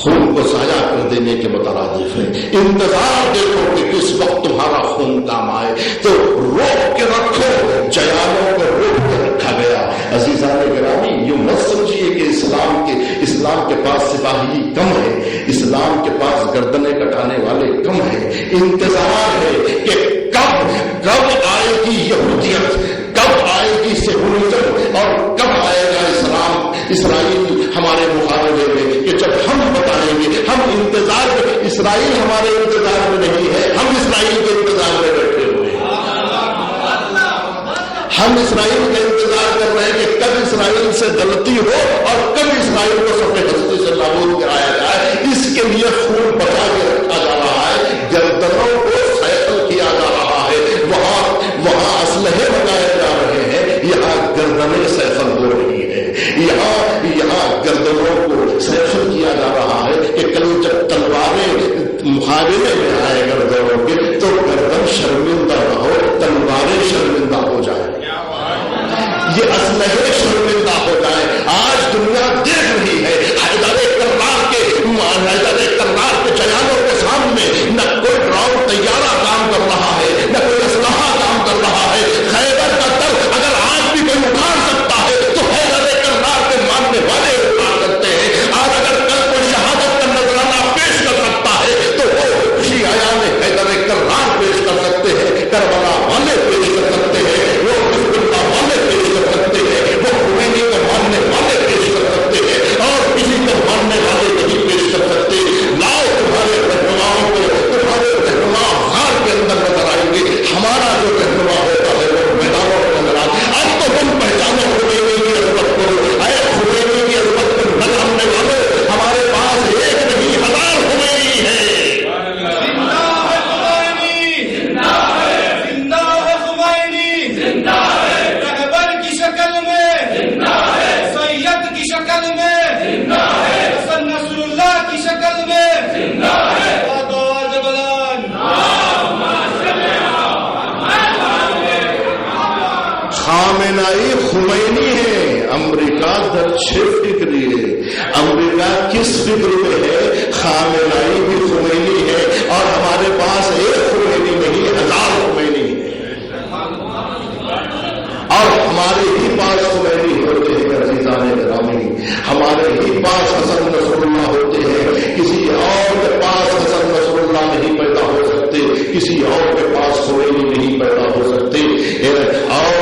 خون کو ضائع کر دینے کے مترادف ہے. انتظار دیکھو کہ کس وقت تمہارا خون کام آئے. تو روک کے رکھو، جیانوں کو روک کے رکھا گیا. عزیزان گرامی، یوں مت سمجھیے کہ اسلام کے پاس سپاہی کم ہے، اسلام کے پاس گردنیں کٹانے والے کم ہیں. انتظار ہے کہ کب آئے گی یہودیت، کب آئے گی سیکولرزم، اور کب آئے گا اسرائیل ہمارے مقابلے میں. کہ جب ہم بتائیں گے، ہم انتظار میں، اسرائیل ہمارے انتظار میں نہیں ہے، ہم اسرائیل کے انتظار میں بیٹھے ہوئے ہیں. ہم اسرائیل کا انتظار کر رہے ہیں کہ کب اسرائیل سے غلطی ہو اور کب اسرائیل کو سفید ہستی سے نابود کرایا جائے. اس کے لیے خون بچا کے رکھا جا رہا ہے، گردنوں کو سیکل کیا جا رہا ہے. وہاں اسلحے بنائے جا رہے ہیں، یہاں گردنیں سیکل ہو رہی ہے. یہاں گردنوں کو سیکل کیا جا رہا ہے کہ کل جب تلواریں مقابلے میں آئے گردنوں کے تو گردن شرمندہ نہ ہو، تلواریں شرمندہ ہو جائیں، یہ اسلحے شرمندہ ہو جائیں. آج دنیا دیکھ رہی ہے حیدر کرار کے جیانوں کے سامنے نہ کوئی ڈراؤن طیارہ کام کر رہا ہے، نہ کوئی اسلحہ کام کر رہا ہے. خیبر کا در اگر آج بھی کوئی اٹھا سکتا ہے تو حیدر کرار کے ماننے والے اٹھا سکتے ہیں. آج اگر کل کوئی شہادت کا نذرانہ پیش کر سکتا ہے تو وہ خوشی آیا میں حیدر کرار پیش کر سکتے ہیں، کربلا والے پیش کر سکتے ہیں، وہ حزب والے پیش کر سکتے ہیں، وہ خمینی کو ماننے والے پیش کر سکتے ہیں، اور کسی کو ماننے والے نہیں پیش کر سکتے. لاؤ تمہارے رہنماؤں کو، تمہارے رہنما ہار کے اندر نظر آئیں گے. ہمارا جو رہنما ہوتا ہے وہ میدانوں میں نظر آتا ہے. اب تو تم پہچانو خمینی کی عظمت کو. اے خمینی کی عظمت کو نہ جاننے والوں، ہمارے پاس ایک نہیں 1000 خمینی ہے. خامنائی خمینی ہے. امریکہ در 6 فکری ہے. امریکہ کس فکر میں ہے؟ خامنائی بھی خمینی ہے. اور ہمارے پاس ایک خمینی نہیں 1000 خمینی ہے. اور ہمارے ہی پاس خمینی ہوتے ہیں. عزیزان گرامی، ہمارے ہی پاس حسن نصر اللہ ہوتے ہیں. کسی اور کے پاس حسن نصر اللہ نہیں پیدا ہو سکتے، کسی اور کے پاس خمینی نہیں پیدا ہو سکتے. اور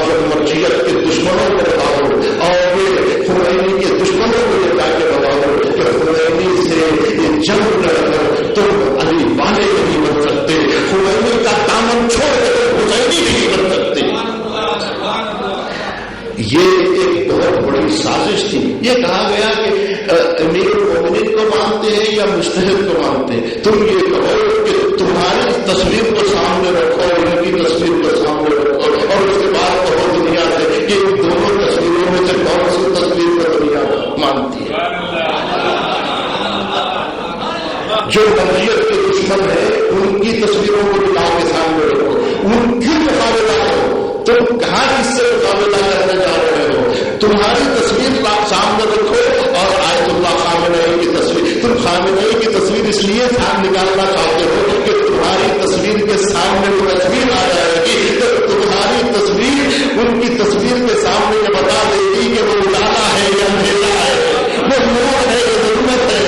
جب مرجیت کے دشمنوں کو بتاؤ، اور یہ خمینی کے دشمنوں کو یہ جا کے بتاؤ کہ خمینی سے جنگ لڑ کر تم علی والے نہیں بن سکتے، خمینی کا دامن چھوڑ کر حسینی نہیں بن سکتے. یہ ایک بہت بڑی سازش تھی. یہ کہا گیا کہ امیر المومنین کو مانتے ہیں یا مجتہد کو مانتے ہیں. تم یہ کہو کہ تمہاری تصویر کو سامنے رکھو، ان کی تصویر کو سامنے رکھو، اور اس کے بعد کہو دنیا سے کہ ان دونوں تصویروں میں سے کون سی تصویر کو دنیا مانتی ہے. جو مرجیت کے دشمن ہے ان کی تصویروں کو نکال کے سامنے رکھو، ان کی مقابلہ کرو. تم کہاں کس سے مقابلہ کرنے جا رہے ہو؟ تمہاری تصویر سامنے رکھو اور آیت اللہ خامنئی کی تصویر. تم خامنئی کی تصویر اس لیے نکالنا چاہتے ہو کہ تمہاری تصویر کے سامنے وہ تصویر آ جائے گی تو تمہاری تصویر ان کی تصویر کے سامنے یہ بتا دے گی کہ وہ اجالا ہے یا اندھیرا ہے، وہ نور ہے یا ظلمت ہے.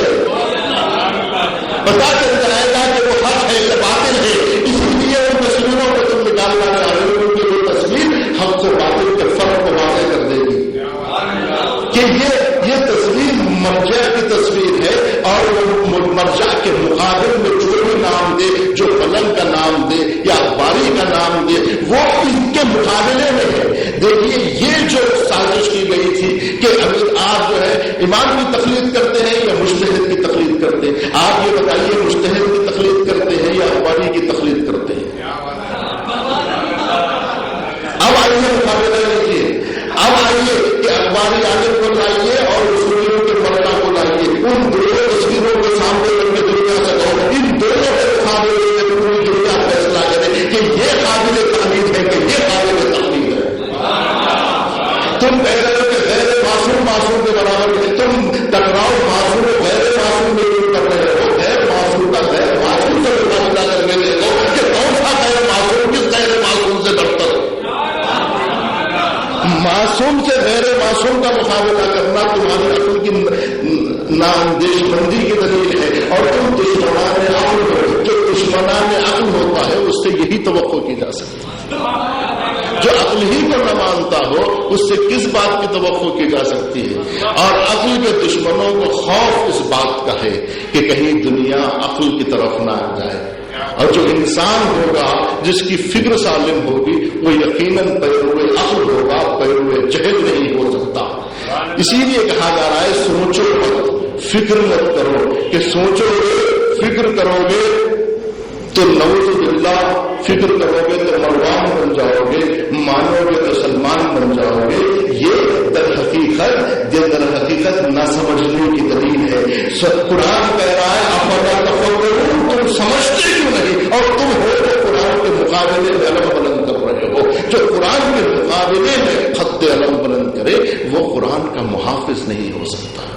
پتا چل جائے گا کہ وہ حق ہے یا باطل ہے. اسی لیے ان تصویروں کو تم نکالنا چاہ رہے ہو کیونکہ وہ تصویر حق سے باطل کے فرق کو واضح کر دے گی کہ یہ تصویر مرجع کی تصویر ہے. اور وہ مرجع کے مقابل میں جو بھی نام دے، جو پلنگ کا نام دے یا اخباری کا نام دے، وہ ان کے مقابلے میں ہے. دیکھیے یہ جو سازش کی گئی تھی کہ آپ جو ہے امام کی تقلید کرتے ہیں یا مجتہد کی تقلید کرتے ہیں. آپ یہ بتائیے مجتہد کی تقلید کرتے ہیں یا اخباری کی تقلید کرتے ہیں؟ اب آئیے مقابلہ دیکھیے. اب آئیے کہ اخباری عالم کو لائیے اور رسولوں کے مرنا کو لائیے. ان دونوں تصویروں کے سامنے رکھ کے دنیا سے کہو، ان دونوں کے سامنے رکھ کے پوری دنیا فیصلہ کرے کہ یہ قابل تقلید ہے کہ یہ قابل تقلید ہے. تم کہہ رہے ہو کہ غیر معصوم کے برابر ہے. تم ٹکراؤ معصوم غیر تمہاری عقل کی نااندیش مندی کی دلیل ہے، اور تم دشمنان عقل ہو۔ جو دشمنان عقل ہوتا ہے اس سے یہی توقع کی جا سکتی ہے، جو عقل ہی کو نہ مانتا ہو اس سے کس بات کی توقع کی جا سکتی ہے؟ اور عقل کے دشمنوں کو خوف اس بات کا ہے کہ کہیں دنیا عقل کی طرف نہ آ جائے، اور جو انسان ہوگا جس کی فکر سالم ہوگی وہ یقیناً پیروے عقل ہوگا، پیروے جہل نہیں ہو سکتا۔ اسی لیے کہا جا رہا ہے سوچو مت، فکر مت کرو، کہ سوچو گے، فکر کرو گے تو نعوذ باللہ، فکر کرو گے تو مروان بن جاؤ گے، مانو گے تو سلمان بن جاؤ گے۔ یہ در حقیقت نہ سمجھنے کی دلیل ہے۔ قرآن کہہ رہا ہے افلا تفکرون، تم سمجھتے کیوں نہیں؟ اور تم ہو جو قرآن کے مقابلے میں علم بلند کر رہے ہو۔ جو قرآن کے مقابلے میں خط علم بلند کرے وہ قرآن کا محافظ نہیں ہو سکتا۔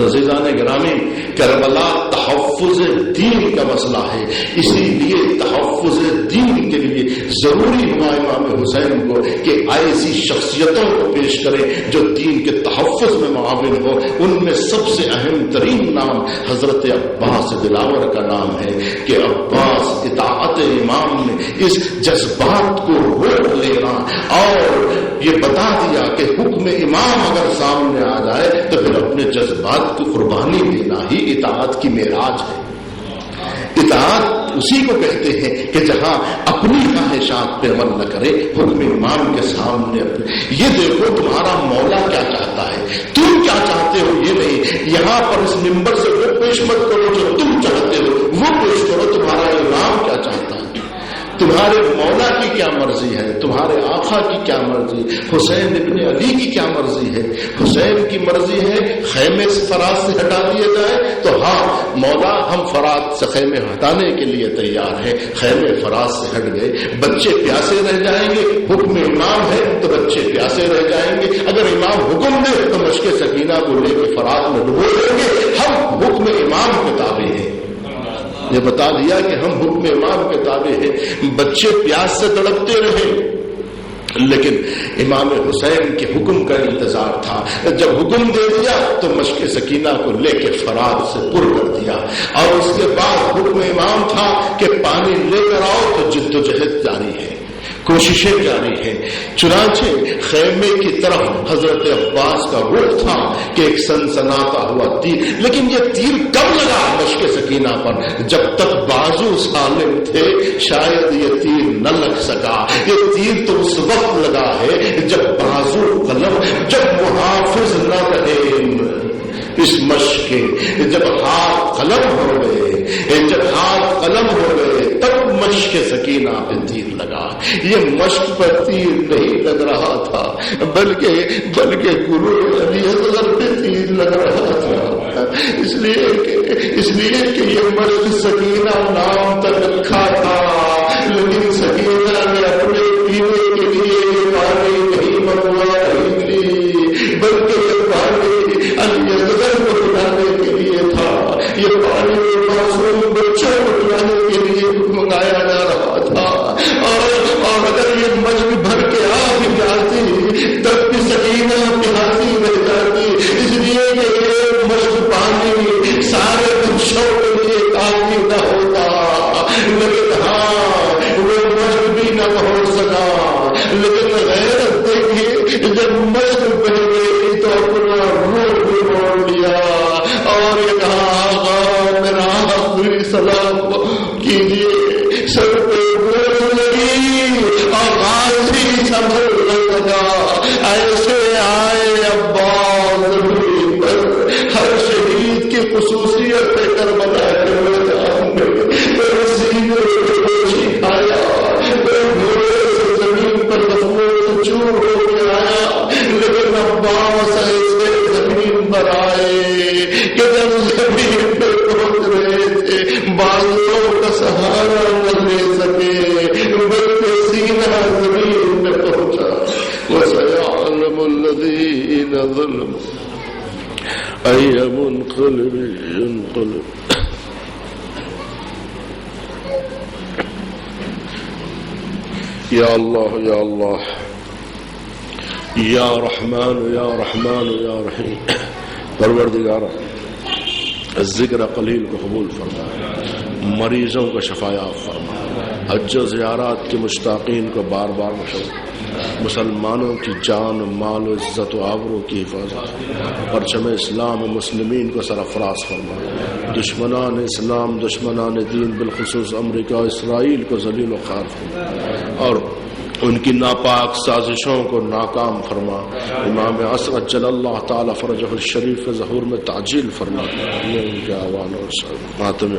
عزیزان گرامی، کربلا تحفظ دین کا مسئلہ ہے، اسی لیے تحفظ دین کے لیے ضروری ہوا امام حسین کو کہ ایسی شخصیتوں کو پیش کریں جو دین کے تحفظ میں معاون ہو۔ ان میں سب سے اہم ترین نام حضرت عباس دلاور کا نام ہے کہ عباس اطاعت امام نے اس جذبات کو روک لینا اور یہ بتا دیا کہ حکم امام اگر سامنے آ جائے تو پھر اپنے جذبات کی قربانی دینا ہی اطاعت کی معراج ہے۔ اطاعت اسی کو کہتے ہیں کہ جہاں اپنی خواہشات پہ عمل نہ کرے، حکم امام کے سامنے یہ دیکھو تمہارا مولا کیا چاہتا ہے، تم کیا چاہتے ہو یہ نہیں۔ یہاں پر اس منبر سے وہ پیش مت کرو جو تم چاہتے ہو، وہ پیش کرو تمہارا امام کیا چاہتا ہے، تمہارے مولا کی کیا مرضی ہے، تمہارے آقا کی کیا مرضی، حسین ابن علی کی کیا مرضی ہے۔ حسین کی مرضی ہے خیمے فرات سے ہٹا دیے جائے تو ہاں مولا ہم فرات سے خیمے ہٹانے کے لیے تیار ہیں۔ خیمے فرات سے ہٹ گئے، بچے پیاسے رہ جائیں گے، حکم امام ہے تو بچے پیاسے رہ جائیں گے۔ اگر امام حکم دے تو مشق سکینہ کو لے کے فرات میں ڈبو دیں گے، ہم حکم امام کے تابع ہیں۔ یہ بتا دیا کہ ہم حکم امام کے تابع ہیں۔ بچے پیاس سے تڑپتے رہے لیکن امام حسین کے حکم کا انتظار تھا۔ جب حکم دے دیا تو مشق سکینہ کو لے کے فرات سے پر کر دیا، اور اس کے بعد حکم امام تھا کہ پانی لے کر آؤ تو جد و جہد جاری ہے، کوششیں جاری ہیں۔ چنانچہ خیمے کی طرف حضرت عباس کا رخ تھا کہ ایک سنسناتا ہوا تیر، لیکن یہ تیر کب لگا مشق سکینہ پر؟ جب تک بازو سالم تھے شاید یہ تیر نہ لگ سکا۔ یہ تیر تو اس وقت لگا ہے جب بازو قلم، جب محافظ نہ رہے اس مشق کے، جب ہاتھ قلم ہو گئے، جب ہاتھ قلم ہو گئے تب مشق سکینہ پہ تیر لگا۔ یہ مشق پر تیر نہیں لگ رہا تھا بلکہ گرو علی اصغر پہ تیر لگ رہا تھا۔ اس لیے کہ یہ مشق سکینہ نام تک رکھا تھا، لیکن سکینہ نے اپنے پینے کے لیے پانی نہیں منگوائی بلکہ یہ پانی علی اصغر کو پلانے کے لیے تھا۔ یہ پانی معصوم بچوں کو پلانے کے لیے منگایا جا رہا تھا، اور اگر یہ مشق بھر کے آ بھی جاتی تب بھی سکینہ پیاسی رہ جاتی، اس لیے کہ یہ مشق پانی سارے بچوں کے لیے کافی نہ ہوتا۔ لیکن ہاں وہ مشق بھی نہ ہو سکا، لیکن غیرت دیکھیے جب مشق بہ گئی تو اپنا روح بھی موڑ لیا اور یہ کہا آقا میرا آخری سلام کیجیے۔ سر پہ گوش لگی اور غازی سنبھلنے لگا، ایسے آئے عباس زمین پر۔ ہر شہید کی خصوصیت ہے کربلا کے میدان میں، سینے پہ گوشی کھایا، گھوڑے سے زمین پر لفظوں چور ہو کے آیا، لیکن عباس ایسے زمین پر آئے کہ جب زمین پہ پہنچ رہے تھے بالوں کا سہارا نہ لے سکے بلکہ سینہ زمین میں پہنچا۔ وَسَيَعْلَمُ الَّذِينَ ظَلَمُوا أَيَّ مُنقَلِبٍ يَنقَلِبُونَ۔ یا اللہ یا اللہ یا رحمان یا رحمان یا رحیم. پروردگارا ذکر قلیل کو قبول فرما، مریضوں کو شفایاب فرما، حج و زیارات کے مشتاقین کو بار بار مشورہ، مسلمانوں کی جان مال و عزت و آبرو کی حفاظت، پرچم اسلام و مسلمین کو سرفراز فرما، دشمنان اسلام دشمنان دین بالخصوص امریکہ و اسرائیل کو ذلیل و خوار فرما اور ان کی ناپاک سازشوں کو ناکام فرما. امام عصر عجل اللہ تعالی فرجہ الشریف کے ظہور میں تعجیل فرما. یہ ان کے آوان اور ماتم